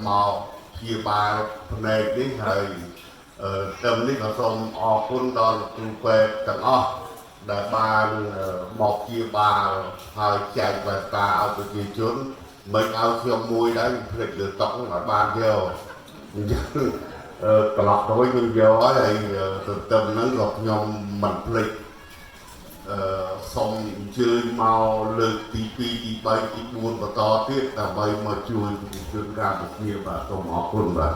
màu chia ba này đi thời tầm đi có xong ở quân đòn trung quê tận o đã ban một chia ba hơi chạy và ta ở cái gì chốn mình ao theo mùi đấy phải được tổng ở ban theo lọt đối với gió này tầm nó gặp nhau mình lịch xong chơi mau lực tí bay tí buồn và to tiết là bay mà chui thì chuyên ra một nhiều và tổng họ quân và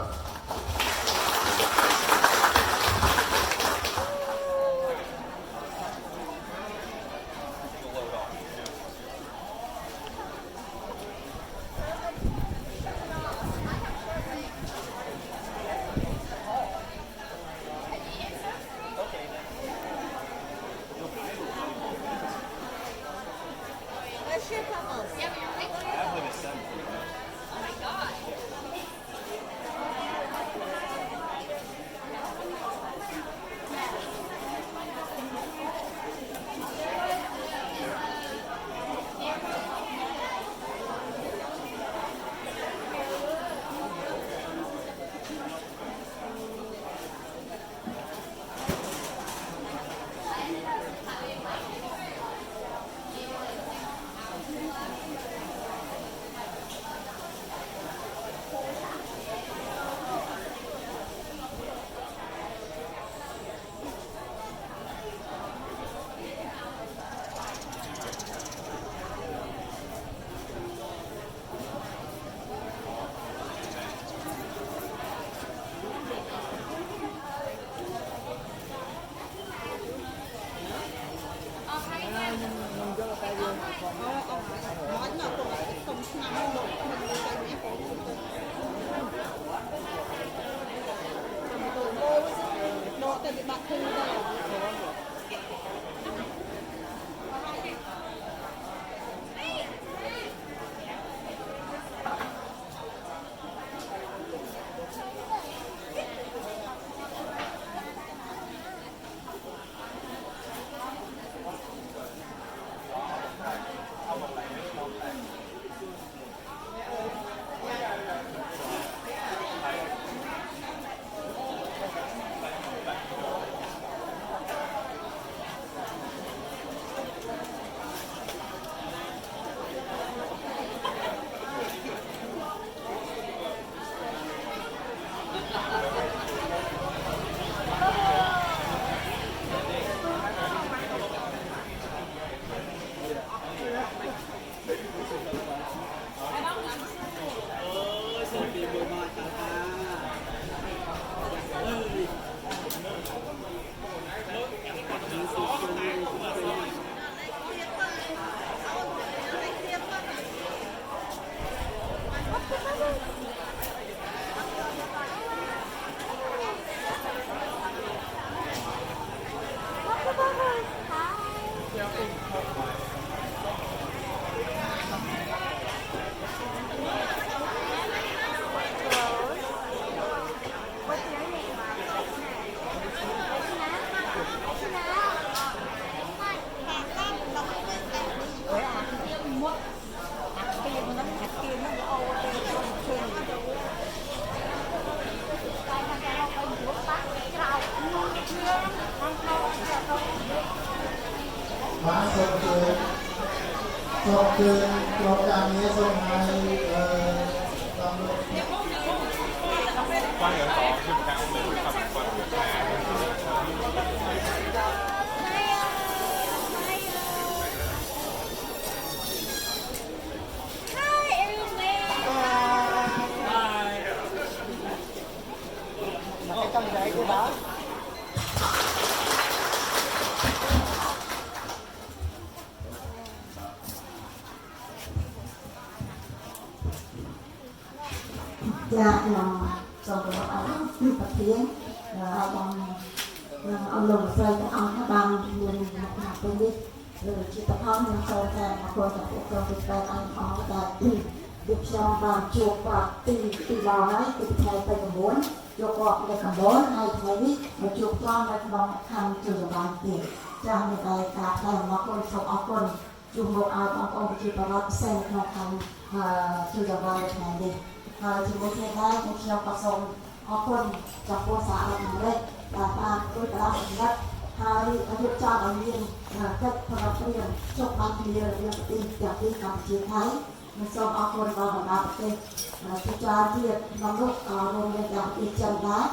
dạ lòng rồi ở tập tiếng bằng ông lùng xây ông nó bằng mình học tôi biết rồi chỉ tập hôm mình sâu ra mà cô tập của tôi được tay anh có cái được cho bằng chuột và tì lò ấy tì thay tay cầm bốn chuột gọt để cầm bốn hay thấy mà chuột cho nó bằng thằng trừ bằng tiền cho người ta cả thằng mà con sống ở con dùng một ai bằng con chỉ bảo xem nó thằng trừ bằng thằng đi ជាមួយគ្នាដែរខ្ញុំក៏សូមអរគុណចំពោះសារអាមេរិកដែលបានជួយផ្ដល់សម្រាប់ហើយរៀបចំឲ្យមានកិច្ចប្រឹងប្រែងជប់បានជារឿងប្រទេសទាំងពីរកម្ពុជាថៃនិងសូមអរគុណដល់បណ្ដាប្រទេសជាច្រើនទៀតក្នុងនោះរួមមានទាំងប្រទេសចិនដែរ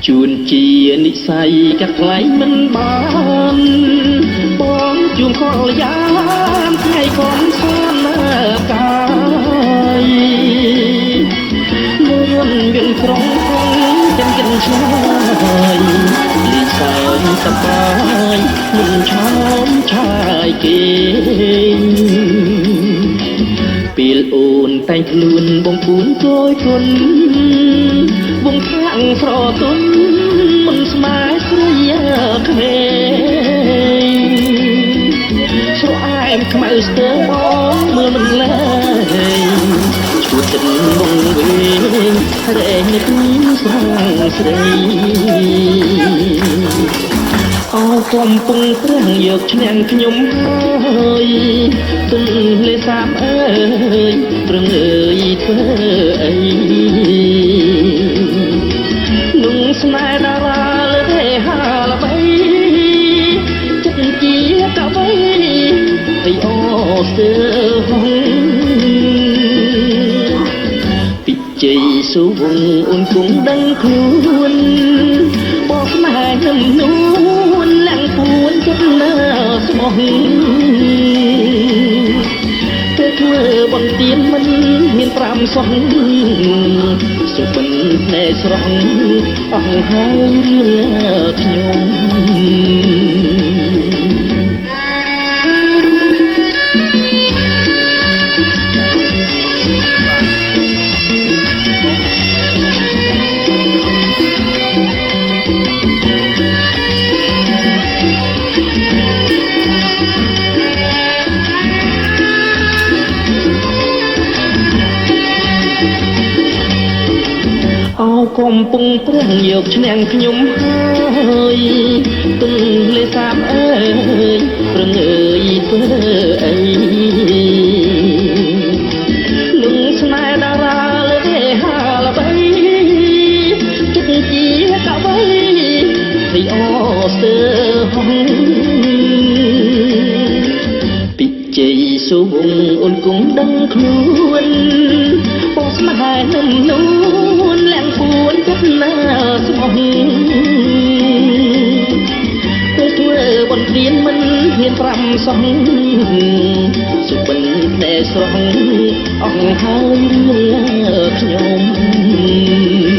ជួនជានិស័យកាត់ថ្លៃមិនបានបងជួងកលយ៉ាងថ្ងៃកូនសានកាយលឿនមានក្រុងទាំងចិនឆ្ងាយលីសើសបាយមិនឆោមឆាយគេពេលអូនតែងខ្លួនបងពួនគយគុណបងខាងស្រទុនមិនស្មើស្រីក្មេងស្រអែមខ្មៅស្ទើរបងមើលមិនលែងឈួតចិត្តបងវិញរែងនឹកស្រងស្រីអោកំពុងត្រឹងយកឈ្នះខ្ញុំហើយទន្លេសាបអើយប្រងើយធ្វើអីនឹងស្នេហ៍តារាលើទេហាល្បីចិត្តជាកវីឲ្យអស្ទើហងពិជ័យសុវងអូនគង់ដឹងខ្លួនបោះស្នេហ៍នឹងនួនឡើងពួនចិត្តណាស្មោះទៅធ្វើបន្ទានមិនមាន5សោះសុបិនណែស្រស់អស់ហើយរឿងខ្ញុំ កំពុងប្រឹងយកឈ្នះខ្ញុំហើយទន្លេសាបអើយប្រងើយធ្វើអីនឹងស្នេហ៍តារាលើទេហាល្បីចិត្តជាកវីឲ្យអស្ទើហងពិជ័យសុវងអូនគង់ដឹងខ្លួនបងស្នេហ៍នឹងនួនឡើងពួនចិត្តណាស្មោះទៅធ្វើបន្ទានមិនមាន5សោះសុបិនតែស្រស់អស់ហើយរឿងខ្ញុំ